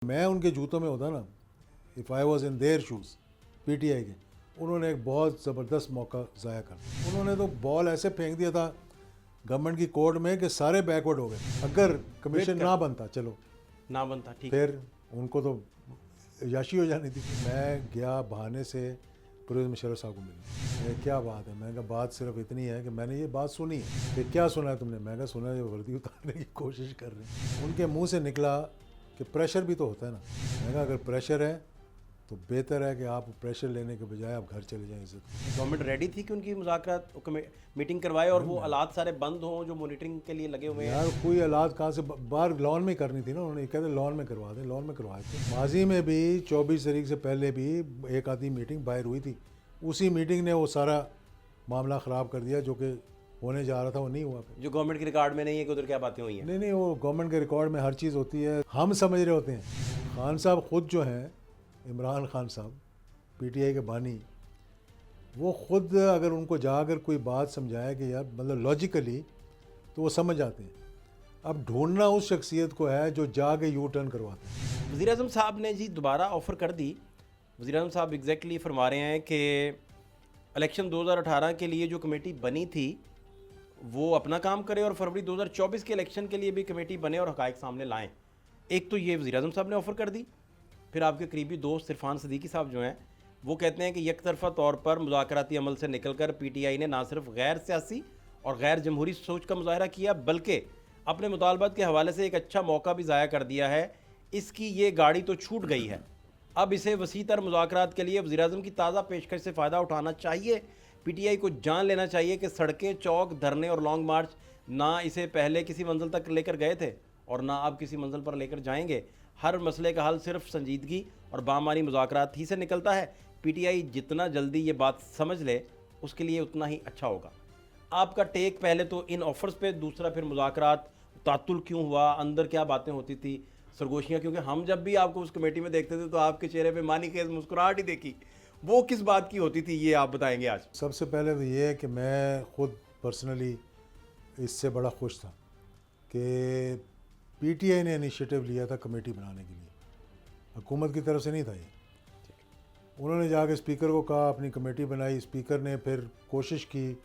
मैं उनके जूतों में होता ना, if I was in their shoes, PTI के, उन्होंने एक बहुत ज़बरदस्त मौका ज़ाया कर दिया। उन्होंने तो बॉल ऐसे फेंक दिया था गवर्नमेंट की कोर्ट में कि सारे बैकवर्ड हो गए। अगर कमीशन ना बनता, चलो ना बनता, ठीक, फिर उनको तो याशी हो जानी थी। मैं गया बहाने से परवेज़ मुशर्रफ साहब को मिलने। क्या बात है? मैंने कहा बात सिर्फ इतनी है कि मैंने ये बात सुनी है। कि क्या सुना है तुमने? मैं कहा सुना है ये वर्दी उतारने की कोशिश कर रहे हैं। उनके मुंह से निकला कि प्रेशर भी तो होता है ना। मैंने कहा अगर प्रेशर है तो बेहतर है कि आप प्रेशर लेने के बजाय आप घर चले जाएं इज्जत। गवर्नमेंट रेडी थी कि उनकी मुज़ाकरात मीटिंग करवाए और वो हालात सारे बंद हों जो मॉनिटरिंग के लिए लगे हुए हैं। यार कोई औलाद कहाँ से बाहर लॉन में करनी थी ना, उन्होंने कहते लॉन में करवा दें, लॉन में करवाए थे। माजी में भी 24 तारीख से पहले भी एक आधी मीटिंग बाहर हुई थी, उसी मीटिंग ने वो सारा मामला ख़राब कर दिया जो कि होने जा रहा था वो नहीं हुआ। जो गवर्नमेंट के रिकॉर्ड में नहीं है कि उधर क्या बातें हुई हैं। नहीं, वो गवर्नमेंट के रिकॉर्ड में हर चीज़ होती है, हम समझ रहे होते हैं। खान साहब ख़ुद जो हैं, इमरान खान साहब पीटीआई के बानी, वो ख़ुद अगर उनको जाकर कोई बात समझाए कि यार मतलब लॉजिकली, तो वो समझ जाते हैं। अब ढूंढना उस शख्सियत को है जो जाके यू टर्न करवाते हैं। वज़ीर-ए-आज़म साहब ने जी दोबारा ऑफ़र कर दी। वज़ीर-ए-आज़म साहब एग्जैक्टली फरमा रहे हैं कि इलेक्शन 2018 के लिए जो कमेटी बनी थी वो अपना काम करे और फरवरी 2024 के इलेक्शन के लिए भी कमेटी बने और हक़ाइक़ सामने लाएं। एक तो ये वज़ीर-ए-आज़म साहब ने ऑफ़र कर दी। फिर आपके करीबी दोस्त इरफान सदीकी साहब जो हैं वो कहते हैं कि यकतरफ़ा तौर पर मुज़ाकराती अमल से निकलकर पीटीआई ने ना सिर्फ गैर सियासी और गैर जमहूरी सोच का मुज़ाहरा किया बल्कि अपने मुतालबात के हवाले से एक अच्छा मौका भी ज़ाया कर दिया है। इसकी ये गाड़ी तो छूट गई है, अब इसे वसी तर मुज़ाकरात के लिए वज़ीर-ए-आज़म की ताज़ा पेशकश से फ़ायदा उठाना चाहिए। पीटीआई को जान लेना चाहिए कि सड़कें, चौक, धरने और लॉन्ग मार्च ना इसे पहले किसी मंजिल तक लेकर गए थे और ना अब किसी मंजिल पर लेकर जाएंगे। हर मसले का हल सिर्फ संजीदगी और बामानी मुज़ाकरात ही से निकलता है। पीटीआई जितना जल्दी ये बात समझ ले उसके लिए उतना ही अच्छा होगा। आपका टेक पहले तो इन ऑफ़र्स पे, दूसरा फिर मुज़ाकरात, तातुल क्यों हुआ, अंदर क्या बातें होती थी, सरगोशियाँ, क्योंकि हम जब भी आपको उस कमेटी में देखते थे तो आपके चेहरे पे मानी खेज मुस्कुराहट ही देखी, वो किस बात की होती थी ये आप बताएंगे आज। सबसे पहले तो ये है कि मैं ख़ुद पर्सनली इससे बड़ा खुश था कि पीटीआई ने इनिशिएटिव लिया था कमेटी बनाने के लिए, हुकूमत की तरफ से नहीं था ये। उन्होंने जाके स्पीकर को कहा, अपनी कमेटी बनाई, स्पीकर ने फिर कोशिश की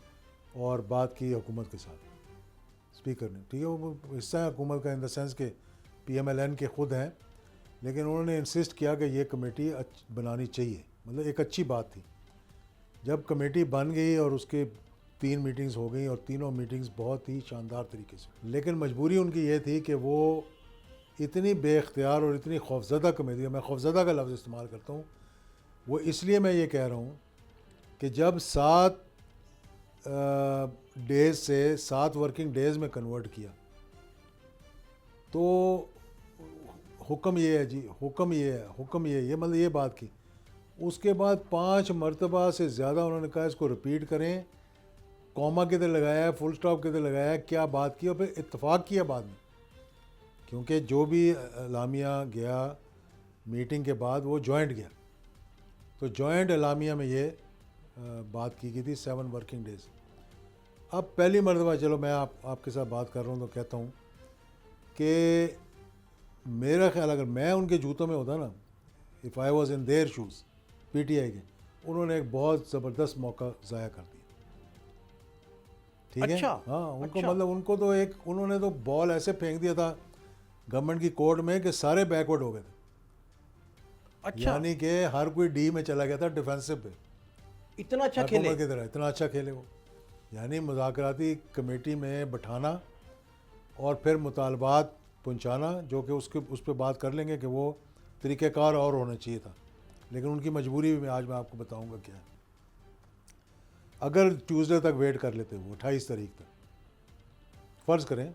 और बात की हुकूमत के साथ। स्पीकर ने, ठीक है, वो हिस्सा है हुकूमत का इन द सेंस के पीएमएलएन के ख़ुद हैं, लेकिन उन्होंने इंसिस्ट किया कि ये कमेटी बनानी चाहिए, मतलब एक अच्छी बात थी। जब कमेटी बन गई और उसके 3 मीटिंग्स हो गई और तीनों मीटिंग्स बहुत ही शानदार तरीके से, लेकिन मजबूरी उनकी ये थी कि वो इतनी बेख्तियार और इतनी खौफज़दा कमेटी, मैं खौफज़दा का लफ्ज़ इस्तेमाल करता हूँ, वो इसलिए मैं ये कह रहा हूँ कि जब 7 डेज़ से 7 वर्किंग डेज़ में कन्वर्ट किया तो हुक्म ये है जी, हुक्म ये है, हुक्म ये मतलब ये बात की। उसके बाद 5 मरतबा से ज़्यादा उन्होंने कहा इसको रिपीट करें, कॉमा किधर लगाया है, फुल स्टॉप किधर लगाया है, क्या बात की, और फिर इत्तफाक किया बाद में, क्योंकि जो भी एलामिया गया मीटिंग के बाद वो जॉइंट गया, तो जॉइंट एलामिया में ये बात की गई थी 7 वर्किंग डेज़। अब पहली मरतबा, चलो मैं आपके साथ बात कर रहा हूँ तो कहता हूँ कि मेरा ख्याल अगर मैं उनके जूतों में होता ना, if I was in their shoes, PTI के, उन्होंने एक बहुत ज़बरदस्त मौका ज़ाया कर दिया। ठीक अच्छा, है, हाँ, उनको अच्छा। मतलब उनको तो उन्होंने तो बॉल ऐसे फेंक दिया था गवर्नमेंट की कोर्ट में कि सारे बैकवर्ड हो गए थे। अच्छा, यानी कि हर कोई डी में चला गया था, डिफेंसिव पे। इतना अच्छा खेले। हुकूमत की तरह इतना अच्छा खेले वो, यानी मुज़ाकराती कमेटी में बैठाना और फिर मुतालबात पहुंचाना, जो कि उस पर बात कर लेंगे कि वो तरीक़ेकार और होना चाहिए था, लेकिन उनकी मजबूरी भी आज मैं आपको बताऊंगा क्या है। अगर ट्यूसडे तक वेट कर लेते वो 28 तारीख तक, फ़र्ज़ करें,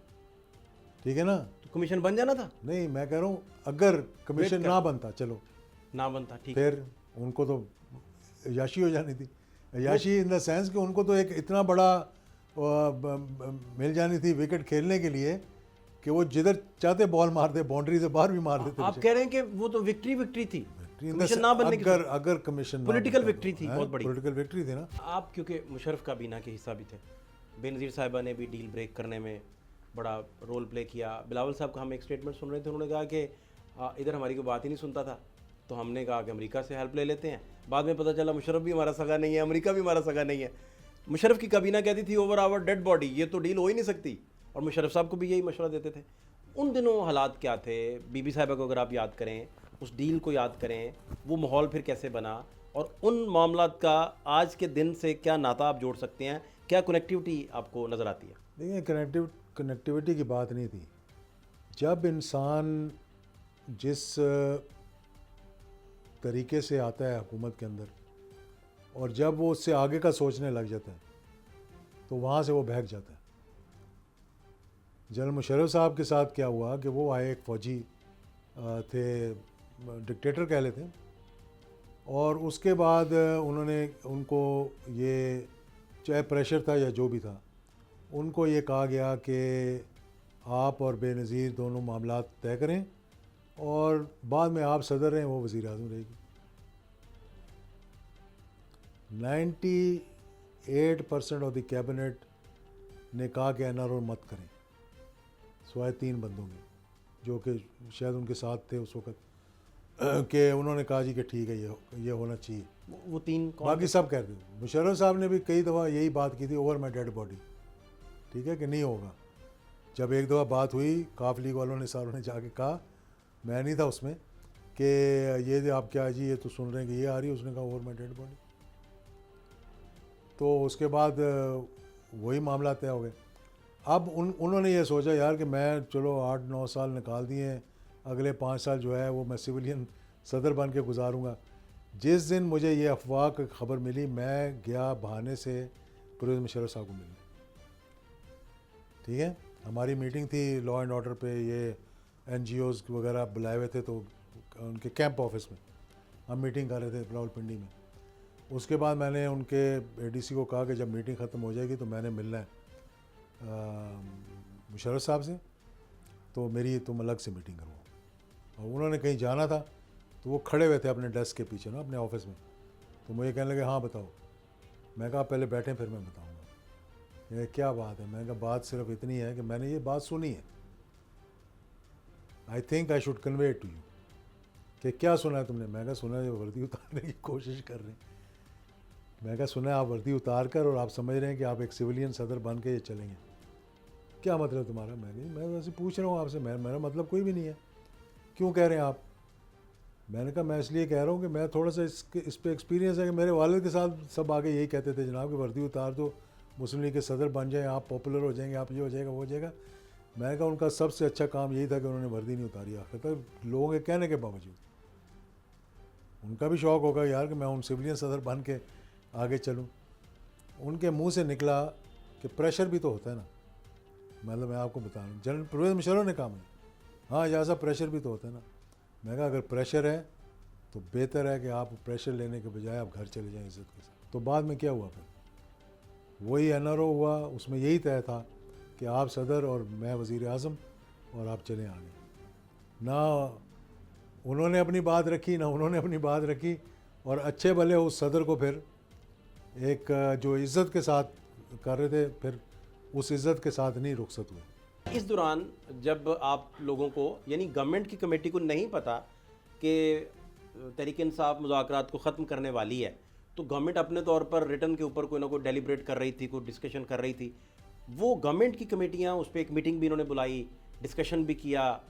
ठीक है ना, तो कमीशन बन जाना था। नहीं मैं कह रहा हूँ अगर कमीशन ना बनता, चलो ना बनता, ठीक। फिर उनको तो याशी हो जानी थी। याशी इन द सेंस कि उनको तो एक इतना बड़ा मिल जानी थी विकेट खेलने के लिए कि वो जिधर चाहते बॉल मार दे, बाउंड्री से बाहर भी मार देते। आप कह रहे हैं कि वो तो विक्ट्री थी, इन द कमीशन ना बनने की। अगर कमीशन पॉलिटिकल विक्ट्री थी, बहुत बड़ी पॉलिटिकल विक्ट्री थी ना। आप क्योंकि मुशर्रफ काबीना के हिस्सा भी थे, बेनज़ीर साहिबा ने भी डील ब्रेक करने में बड़ा रोल प्ले किया। बिलावल साहब का हम एक स्टेटमेंट सुन रहे थे, उन्होंने कहा कि इधर हमारी कोई बात ही नहीं सुनता था, तो हमने कहा कि अमेरिका से हेल्प ले लेते हैं। बाद में पता चला मुशर्रफ भी हमारा सगा नहीं है, अमेरिका भी हमारा सगा नहीं है। मुशर्रफ की कबीना कहती थी ओवर आवर डेड बॉडी, ये तो डील हो ही नहीं सकती, और मुशर्रफ साहब को भी यही मशवरा देते थे। उन दिनों हालात क्या थे, बीबी साहिबा को अगर आप याद करें, उस डील को याद करें, वो माहौल फिर कैसे बना, और उन मामलात का आज के दिन से क्या नाता आप जोड़ सकते हैं, क्या कनेक्टिविटी आपको नज़र आती है? देखिए, कनेक्टिविटी की बात नहीं थी। जब इंसान जिस तरीके से आता है हुकूमत के अंदर, और जब वो उससे आगे का सोचने लग जाता है, तो वहाँ से वो बहक जाता है। जनरल मुशर्रफ साहब के साथ क्या हुआ कि वो आए, एक फ़ौजी थे, डिक्टेटर कह लेते हैं, और उसके बाद उन्होंने उनको ये, चाहे प्रेशर था या जो भी था, उनको ये कहा गया कि आप और बेनज़ीर दोनों मामलात तय करें, और बाद में आप सदर रहें, वो वज़ीर आज़म रहेगी। 98% ऑफ द कैबिनेट ने कहा कि NRO मत करें, सिवाय 3 बंदों के, जो कि शायद उनके साथ थे उस वक़्त, कि उन्होंने कहा जी कि ठीक है, ये होना चाहिए। वो 3 कौन? बाकी सब कहते थे। मुशर्रफ साहब ने भी कई दफ़ा यही बात की थी, ओवर माई डेड बॉडी, ठीक है, कि नहीं होगा। जब एक दफ़ा बात हुई, काफ लीग वालों ने सारों ने जाके कहा, मैं नहीं था उसमें, कि ये आप क्या जी, ये तो सुन रहे हैं कि ये आ रही है, उसने कहा ओवर माई डेड बॉडी। तो उसके बाद वही मामला तय हो गए। अब उन्होंने ये सोचा यार कि मैं चलो 8-9 साल निकाल दिए हैं, अगले 5 साल जो है वो मैं सिविलियन सदर बन के गुजारूँगा। जिस दिन मुझे ये अफवाह की खबर मिली, मैं गया बहाने से परवेज़ मुशर्रफ साहब को मिलने, ठीक है। हमारी मीटिंग थी लॉ एंड ऑर्डर पे, ये NGOs वगैरह बुलाए हुए थे, तो उनके कैंप ऑफिस में हम मीटिंग कर रहे थे रावलपिंडी में। उसके बाद मैंने उनके ADC को कहा कि जब मीटिंग ख़त्म हो जाएगी तो मैंने मिलना है मुशर्रफ साहब से, तो मेरी तुम अलग से मीटिंग करो। और उन्होंने कहीं जाना था, तो वो खड़े हुए थे अपने डेस्क के पीछे ना, अपने ऑफिस में। तो मुझे कहने लगे हाँ बताओ। मैं कहा पहले बैठें फिर मैं बताऊँगा। ये क्या बात है? मैंने कहा बात सिर्फ इतनी है कि मैंने ये बात सुनी है, I think I should convey to you, कि क्या सुना है तुमने? मैं कहा सुना है, वर्दी उतारने की कोशिश कर रहे हैं। मैं कहा सुना है आप वर्दी उतार कर और आप समझ रहे हैं कि आप एक सिविलियन सदर बन के ये चलेंगे, क्या मतलब तुम्हारा? मैं वैसे पूछ रहा हूँ आपसे, मेरा मतलब कोई भी नहीं है, क्यों कह रहे हैं आप? मैंने कहा मैं इसलिए कह रहा हूँ कि मैं थोड़ा सा इस पे एक्सपीरियंस है कि मेरे वालिद के साथ सब आगे यही कहते थे, जनाब कि वर्दी उतार दो, मुस्लिम लीग के सदर बन जाएँ, आप पॉपुलर हो जाएंगे, आप ये हो जाएगा वो हो जाएगा। मैंने कहा उनका सबसे अच्छा काम यही था कि उन्होंने वर्दी नहीं उतारी आखिर तक, लोगों के कहने के बावजूद। उनका भी शौक़ होगा यार कि मैं उन सिविलियन सदर बन के आगे चलूँ। उनके मुंह से निकला कि प्रेशर भी तो होता है ना, मतलब मैं आपको बता रहा हूँ, जनरल परवेज़ मुशर्रफ ने कहा मुझे, हाँ जैसा प्रेशर भी तो होता है ना। मैं कहा अगर प्रेशर है तो बेहतर है कि आप प्रेशर लेने के बजाय आप घर चले जाएं इज़्ज़त के साथ। तो बाद में क्या हुआ? फिर वही NRO हुआ, उसमें यही तय था कि आप सदर और मैं वज़ीर आज़म, और आप चले आगे। ना उन्होंने अपनी बात रखी, ना उन्होंने अपनी बात रखी, और अच्छे भले उस सदर को फिर एक जो इज़्ज़त के साथ कर रहे थे, फिर उस इज़्ज़त के साथ नहीं रुखसत हुए। इस दौरान जब आप लोगों को, यानी गवर्नमेंट की कमेटी को नहीं पता कि तहरीक इंसाफ मुज़ाकरात को ख़त्म करने वाली है, तो गवर्नमेंट अपने तौर पर रिटर्न के ऊपर कोई ना कोई डेलिब्रेट कर रही थी, कोई डिस्कशन कर रही थी। वो गवर्नमेंट की कमेटियाँ, उस पर एक मीटिंग भी इन्होंने बुलाई, डिस्कशन भी किया,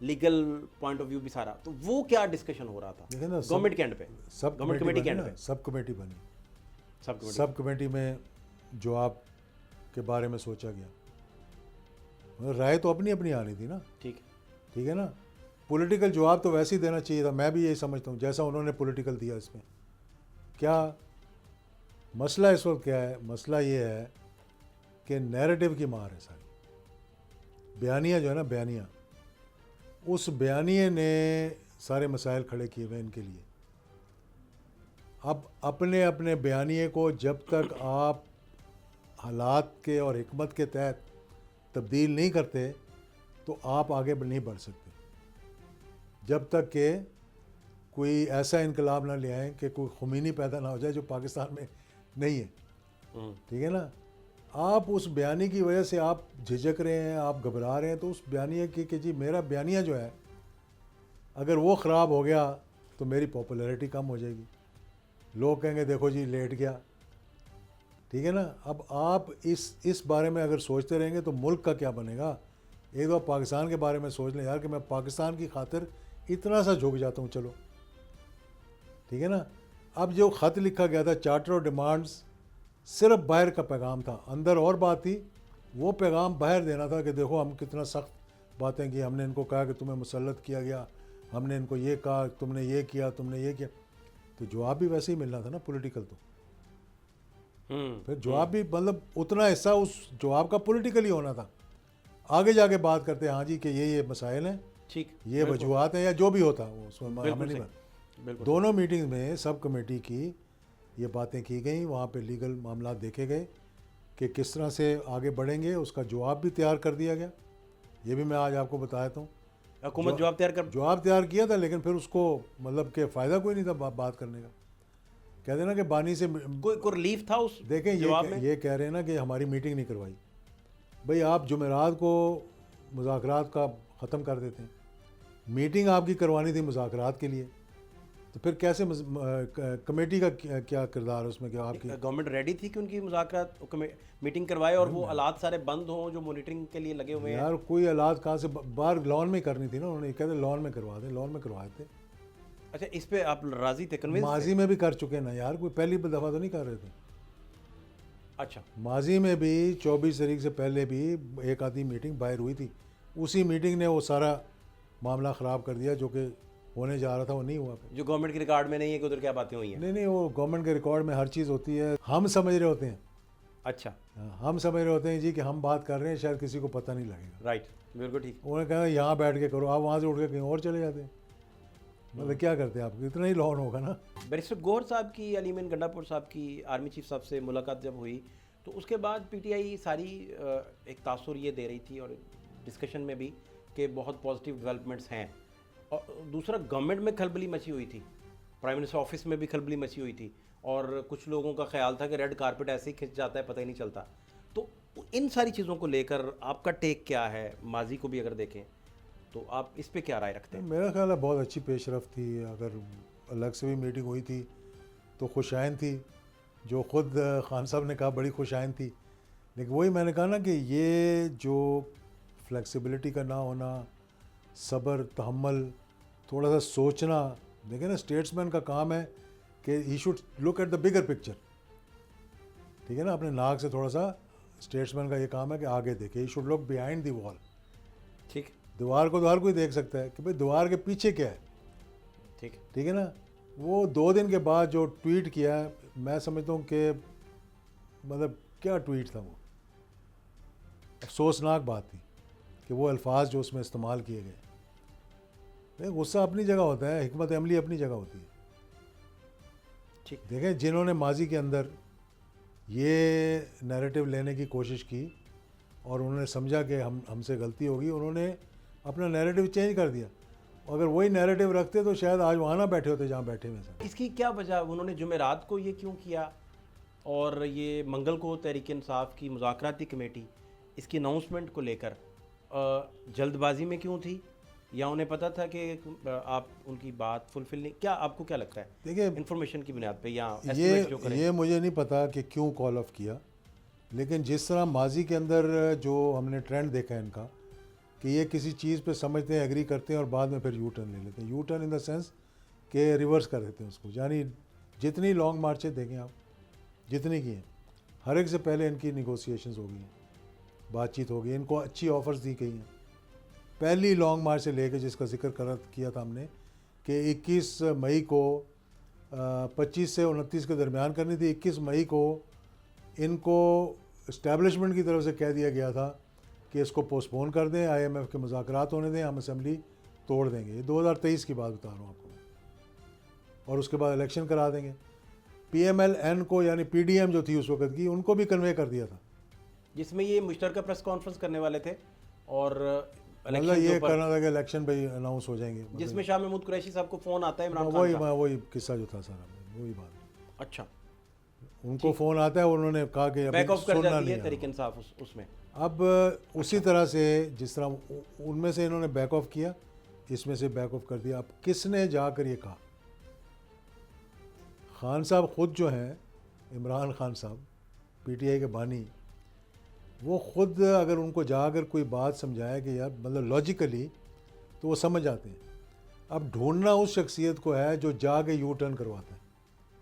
लीगल पॉइंट ऑफ व्यू भी सारा, तो वो क्या डिस्कशन हो रहा था देखिए ना, गवर्नमेंट के एंड पे? सब गवर्नमेंट कमेटी के एंड पे सब कमेटी बनी, सब सब कमेटी में जो आप के बारे में सोचा गया, राय तो अपनी अपनी आनी थी ना, ठीक है ना। पॉलिटिकल जवाब तो वैसे ही देना चाहिए था, मैं भी यही समझता हूँ, जैसा उन्होंने पॉलिटिकल दिया। इसमें क्या मसला इस वक्त क्या है? मसला ये है कि नैरेटिव की मार है सारी। बयानिया जो है ना, बयानिया, उस बयानिए ने सारे मसाइल खड़े किए हुए इनके लिए। अब अपने अपने बयानिए को जब तक आप हालात के और हिकमत के तहत तब्दील नहीं करते, तो आप आगे नहीं बढ़ सकते। जब तक कि कोई ऐसा इनकलाब ना ले आए कि कोई खुमीनी पैदा ना हो जाए जो पाकिस्तान में नहीं है, ठीक है ना। आप उस बयानी की वजह से आप झिझक रहे हैं, आप घबरा रहे हैं, तो उस बयानिया की कि जी मेरा बयानिया जो है अगर वो ख़राब हो गया तो मेरी पॉपुलैरिटी कम हो जाएगी, लोग कहेंगे देखो जी लेट गया। ठीक है ना। अब आप इस बारे में अगर सोचते रहेंगे तो मुल्क का क्या बनेगा। एक दो पाकिस्तान के बारे में सोच लें यार कि मैं पाकिस्तान की खातिर इतना सा झुक जाता हूँ, चलो ठीक है ना। अब जो ख़त लिखा गया था चार्टर ऑफ डिमांड्स सिर्फ बाहर का पैगाम था, अंदर और बात थी। वो पैगाम बाहर देना था कि देखो हम कितना सख्त बातें की, हमने इनको कहा कि तुम्हें मुसल्लत किया गया, हमने इनको ये कहा तुमने ये किया, तुमने ये किया। तो जवाब भी वैसे ही मिलना था ना पॉलिटिकल। तो फिर जवाब भी मतलब उतना हिस्सा उस जवाब का पॉलिटिकल ही होना था। आगे जाके बात करते हैं हाँ जी कि ये मसाइल हैं, ठीक, ये वजूहत हैं या जो भी होता वो उसमें हमें बिल्कुल नहीं सही, पता। बिल्कुल दोनों मीटिंग में सब कमेटी की ये बातें की गई, वहाँ पे लीगल मामला देखे गए कि किस तरह से आगे बढ़ेंगे, उसका जवाब भी तैयार कर दिया गया। ये भी मैं आज आपको बता देता हूँ। हुकूमत जवाब तैयार किया था, लेकिन फिर उसको मतलब कि फ़ायदा कोई नहीं था बात करने का। कहते ना कि बानी से कोई रिलीफ था उस देखें ये कह रहे हैं ना कि हमारी मीटिंग नहीं करवाई। भाई आप जुमेरात को मुज़ाकरात का ख़त्म कर देते हैं, मीटिंग आपकी करवानी थी मुज़ाकरात के लिए, तो फिर कैसे कमेटी का क्या किरदार है उसमें? क्या आपकी गवर्नमेंट रेडी थी कि उनकी मुज़ाकरात मीटिंग करवाए और वो हालात सारे बंद हों जो मॉनिटरिंग के लिए लगे हुए हैं? यार कोई हालात कहाँ से, बाहर लॉन में करनी थी ना, उन्होंने कहते लॉन में करवा दें, लॉन में करवाए थे। अच्छा, इस पे आप राजी थे, कन्विंस थे? माजी में भी कर चुके हैं ना यार, कोई पहली दफ़ा तो नहीं कर रहे थे। अच्छा, माजी में भी 24 तारीख से पहले भी एक आधी मीटिंग बाहर हुई थी, उसी मीटिंग ने वो सारा मामला ख़राब कर दिया जो कि होने जा रहा था वो नहीं हुआ। जो गवर्नमेंट के रिकॉर्ड में नहीं है कि उधर क्या बातें हुई हैं? नहीं वो गवर्नमेंट के रिकॉर्ड में हर चीज़ होती है, हम समझ रहे होते हैं। अच्छा, हम समझ रहे होते हैं जी कि हम बात कर रहे हैं, शायद किसी को पता नहीं लगेगा। राइट, बिल्कुल ठीक। उन्होंने कहा यहाँ बैठ के करो, आप वहाँ से उठ के कहीं और चले जाते हैं। मतलब क्या करते हैं आप, इतना ही लॉन होगा ना। बैरिस्टर गौहर साहब की, अलीमीन गंडापुर साहब की आर्मी चीफ साहब से मुलाकात जब हुई तो उसके बाद पीटीआई सारी एक तासुर ये दे रही थी और डिस्कशन में भी कि बहुत पॉजिटिव डेवलपमेंट्स हैं। और दूसरा, गवर्नमेंट में खलबली मची हुई थी, प्राइम मिनिस्टर ऑफिस में भी खलबली मची हुई थी और कुछ लोगों का ख्याल था कि रेड कारपेट ऐसे ही खिंच जाता है, पता ही नहीं चलता। तो इन सारी चीज़ों को लेकर आपका टेक क्या है? माजी को भी अगर देखें तो आप इस पे क्या राय रखते हैं? मेरा ख्याल है बहुत अच्छी पेशरफ थी। अगर अलग से भी मीटिंग हुई थी तो खुशाइन थी, जो ख़ुद खान साहब ने कहा बड़ी खुशाइन थी। लेकिन वही मैंने कहा ना कि ये जो फ्लेक्सिबिलिटी का ना होना, सब्र तहम्मुल, थोड़ा सा सोचना, देखें ना स्टेट्समैन का काम है कि he should look at the bigger picture. ठीक है ना, अपने नाक से थोड़ा सा स्टेट्समैन का ये काम है कि आगे देखे, he should look behind the wall. ठीक, दीवार को तो हर कोई देख सकता है कि भाई दीवार के पीछे क्या है। ठीक है ना। वो 2 दिन के बाद जो ट्वीट किया है, मैं समझता हूँ कि मतलब क्या ट्वीट था वो, अफसोसनाक बात थी कि वो अल्फाज जो उसमें इस्तेमाल किए गए। गुस्सा अपनी जगह होता है, हिकमत अमली अपनी जगह होती है। ठीक, देखें जिन्होंने माजी के अंदर ये नैरेटिव लेने की कोशिश की और उन्होंने समझा कि हमसे गलती होगी, उन्होंने अपना नैरेटिव चेंज कर दिया। अगर वही नैरेटिव रखते तो शायद आज वहाँ ना बैठे होते जहाँ बैठे हुए सर। इसकी क्या वजह, उन्होंने जुमेरात को ये क्यों किया और ये मंगल को तहरीक इंसाफ की मुज़ाकराती कमेटी इसकी अनाउंसमेंट को लेकर जल्दबाजी में क्यों थी, या उन्हें पता था कि आप उनकी बात फुलफिल नहीं? क्या आपको क्या लगता है? देखिए इन्फॉर्मेशन की बुनियाद पे या एस्टिमेट जो करें? ये मुझे नहीं पता कि क्यों कॉल ऑफ किया, लेकिन जिस तरह माजी के अंदर जो हमने ट्रेंड देखा है इनका कि ये किसी चीज़ पे समझते हैं, एग्री करते हैं और बाद में फिर यू टर्न ले लेते हैं। U turn in the sense कि रिवर्स कर देते हैं उसको। यानी जितनी लॉन्ग मार्चें देखें आप, जितनी की हैं, हर एक से पहले इनकी निगोसिएशंस हो गई हैं, बातचीत हो गई, इनको अच्छी ऑफ़र्स दी गई हैं। पहली लॉन्ग मार्च से लेकर जिसका जिक्र किया था हमने कि 21 मई को 25 से 29 के दरमियान करनी थी। 21 मई को इनको इस्टेब्लिशमेंट की तरफ से कह दिया गया था कि इसको पोस्टपोन कर दें, IMF के मुज़ाकरात होने दें, हम असेंबली तोड़ देंगे। ये 2023 की बात बता रहा हूँ आपको। और उसके बाद इलेक्शन करा देंगे। PMLN को यानी PDM जो थी उस वक्त की, उनको भी कन्वे कर दिया था, जिसमें ये मुश्तरका प्रेस कॉन्फ्रेंस करने वाले थे और मतलब ये करना था कि इलेक्शन भाई अनाउंस हो जाएंगे। जिसमें शाह महमूद कुरैशी साहब को फ़ोन आता है इमरान खान का। वही किस्सा जो था सारा, वही बात। अच्छा, उनको फ़ोन आता है, उन्होंने कहा कि बैक ऑफ कर सुनना जाती नहीं है है तहरीक इंसाफ उसमें। अब उसी तरह से जिस तरह उनमें से इन्होंने बैक ऑफ किया, इसमें से बैक ऑफ कर दिया। अब किसने जाकर ये कहा? खान साहब ख़ुद जो हैं, इमरान खान साहब पीटीआई के बानी, वो ख़ुद अगर उनको जाकर कोई बात समझाए कि यार मतलब लॉजिकली, तो वो समझ जाते हैं। अब ढूंढना उस शख्सियत को है जो जाके यू टर्न करवाता है।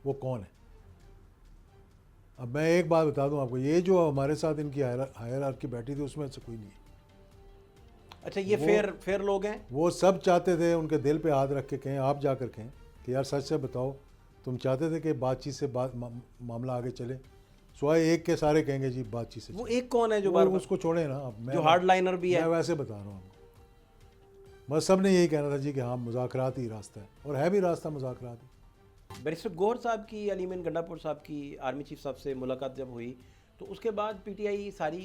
वो कौन है? अब मैं एक बात बता दूं आपको, ये जो हमारे साथ इनकी हायरार्की बैठी थी उसमें से कोई नहीं है। अच्छा, ये फेयर लोग हैं? वो सब चाहते थे उनके दिल पे हाथ रख के कहें, आप जाकर कहें कि यार सच से बताओ, तुम चाहते थे कि बातचीत से मामला आगे चले। स्वाय एक के सारे कहेंगे जी बातचीत से। वो एक कौन है जो बार उसको छोड़े ना, अब जो हार्ड लाइनर भी है? मैं वैसे बता रहा हूँ आपको। बस सब ने यही कहना था जी कि हाँ मुज़ाकरात ही रास्ता है, और है भी रास्ता मुज़ाकरात ही। बैरिस्टर गौहर साहब की, अलीमीन गंडापुर साहब की आर्मी चीफ साहब से मुलाकात जब हुई, तो उसके बाद पीटीआई सारी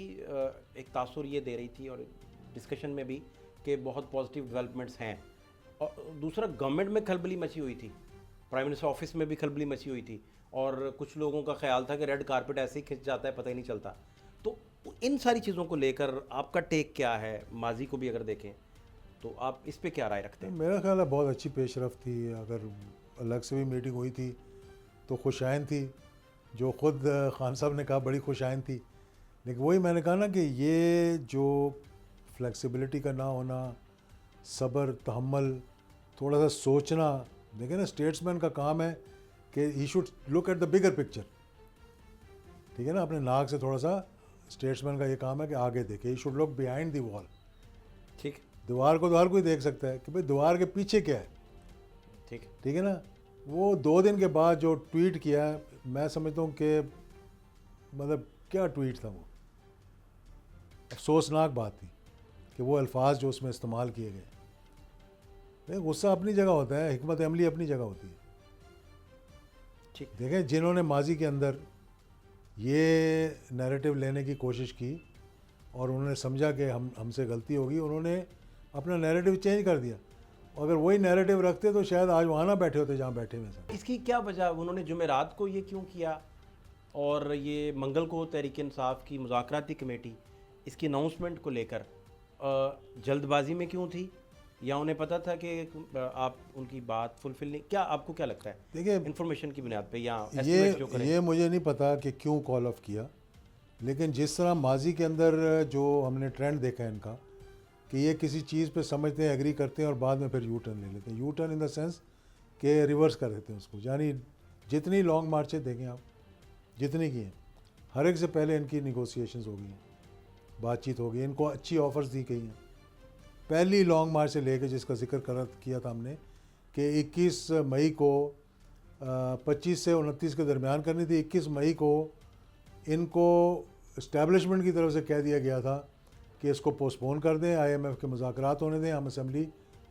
एक तासुर ये दे रही थी और डिस्कशन में भी कि बहुत पॉजिटिव डेवलपमेंट्स हैं। और दूसरा, गवर्नमेंट में खलबली मची हुई थी, प्राइम मिनिस्टर ऑफिस में भी खलबली मची हुई थी, और कुछ लोगों का ख्याल था कि रेड कारपेट ऐसे ही खिंच जाता है, पता ही नहीं चलता। तो इन सारी चीज़ों को लेकर आपका टेक क्या है? माजी को भी अगर देखें तो आप इस पे क्या राय रखते हैं? मेरा ख्याल है बहुत अच्छी पेशरफ थी। अगर अलग से भी मीटिंग हुई थी तो खुशाइन थी, जो ख़ुद खान साहब ने कहा बड़ी खुशाइन थी। लेकिन वही मैंने कहा ना कि ये जो फ्लेक्सिबिलिटी का ना होना, सब्र, तहम्मुल, थोड़ा सा सोचना। देखिए ना, स्टेट्समैन का काम है कि he should look at the bigger picture. ठीक है ना, अपने नाक से थोड़ा सा स्टेट्समैन का ये काम है कि आगे देखे। He should look behind the wall. ठीक, दीवार को तो हर कोई देख सकता है कि भाई दीवार के पीछे क्या है। ठीक है ना। वो 2 दिन के बाद जो ट्वीट किया है, मैं समझता हूँ कि मतलब क्या ट्वीट था वो, अफसोसनाक बात थी कि वो अल्फाज जो उसमें इस्तेमाल किए गए। गुस्सा अपनी जगह होता है, हिकमत अमली अपनी जगह होती है। ठीक, देखें, जिन्होंने माजी के अंदर ये नैरेटिव लेने की कोशिश की और उन्होंने समझा कि हमसे गलती होगी, उन्होंने अपना नैरेटिव चेंज कर दिया। अगर वही नैरेटिव रखते तो शायद आज वहाँ ना बैठे होते जहाँ बैठे हुए हैं। इसकी क्या वजह? उन्होंने जुमेरात को ये क्यों किया, और ये मंगल को तहरीक इंसाफ की मुज़ाकराती कमेटी इसकी अनाउंसमेंट को लेकर जल्दबाजी में क्यों थी, या उन्हें पता था कि आप उनकी बात फुलफिल नहीं? क्या आपको क्या लगता है? देखिए, इन्फॉर्मेशन की बुनियाद पे या एस्टिमेट जो करें? ये मुझे नहीं पता कि क्यों कॉल ऑफ किया, लेकिन जिस तरह माजी के अंदर जो हमने ट्रेंड देखा है इनका, कि ये किसी चीज़ पे समझते हैं, एग्री करते हैं और बाद में फिर यू टर्न ले लेते हैं। U turn in the sense कि रिवर्स कर देते हैं उसको। यानी जितनी लॉन्ग मार्चें देखें आप, जितनी की हैं, हर एक से पहले इनकी निगोसिएशंस हो गई हैं, बातचीत हो गई, इनको अच्छी ऑफ़र्स दी गई हैं। पहली लॉन्ग मार्च से लेकर जिसका जिक्र किया था हमने कि 21 मई को 25 से 29 के दरमियान करनी थी। 21 मई को इनको इस्टेब्लिशमेंट की तरफ से कह दिया गया था कि इसको पोस्टपोन कर दें, IMF के मुज़ाकरात होने दें, हम असेंबली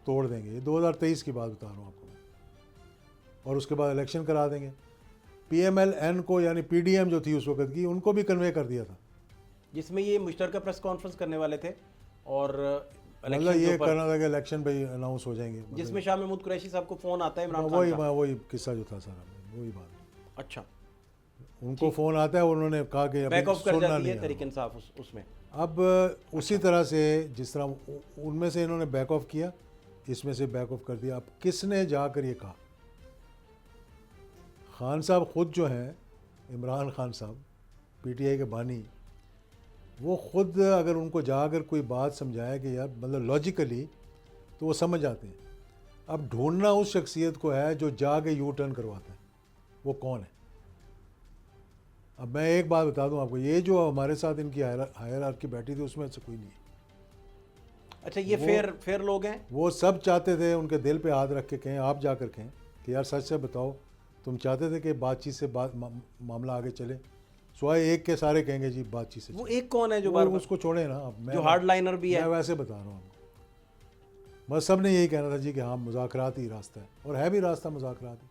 तोड़ देंगे। ये 2023 की बात बता रहा हूँ आपको मैं। और उसके बाद इलेक्शन करा देंगे। PMLN को, यानी PDM जो थी उस वक्त की, उनको भी कन्वे कर दिया था, जिसमें ये मुश्तरका प्रेस कॉन्फ्रेंस करने वाले थे और मतलब ये करना था कि इलेक्शन पे अनाउंस हो जाएंगे, जिसमें शाह महमूद कुरैशी साहब को फ़ोन आता है इमरान खान का। वही किस्सा जो था सारा, वही बात। अच्छा, उनको फ़ोन आता है, उन्होंने कहा कि बैक ऑफ कर जाती है नहीं तहरीक इंसाफ उसमें। अब उसी तरह से जिस तरह उनमें से इन्होंने बैक ऑफ किया, इसमें से बैक ऑफ कर दिया। अब किसने जाकर ये कहा? खान साहब ख़ुद जो हैं, इमरान खान साहब पीटीआई के बानी, वो ख़ुद अगर उनको जाकर कोई बात समझाए कि यार मतलब लॉजिकली, तो वो समझ जाते हैं। अब ढूंढना उस शख्सियत को है जो जाके यू टर्न करवाता है। वो कौन है? अब मैं एक बात बता दूं आपको, ये जो हमारे साथ इनकी हायरार्की बैठी थी उसमें से कोई नहीं है। अच्छा, ये फेयर लोग हैं? वो सब चाहते थे उनके दिल पे हाथ रख के कहें, आप जाकर कहें कि यार सच से बताओ, तुम चाहते थे कि बातचीत से मामला आगे चले। स्वाय एक के सारे कहेंगे जी बातचीत से। वो एक कौन है जो बार उसको छोड़े ना, अब जो हार्ड लाइनर भी है? मैं वैसे बता रहा हूँ आपको। बस सब ने यही कहना था जी कि हाँ मुज़ाकरात ही रास्ता है, और है भी रास्ता मुज़ाकरात ही।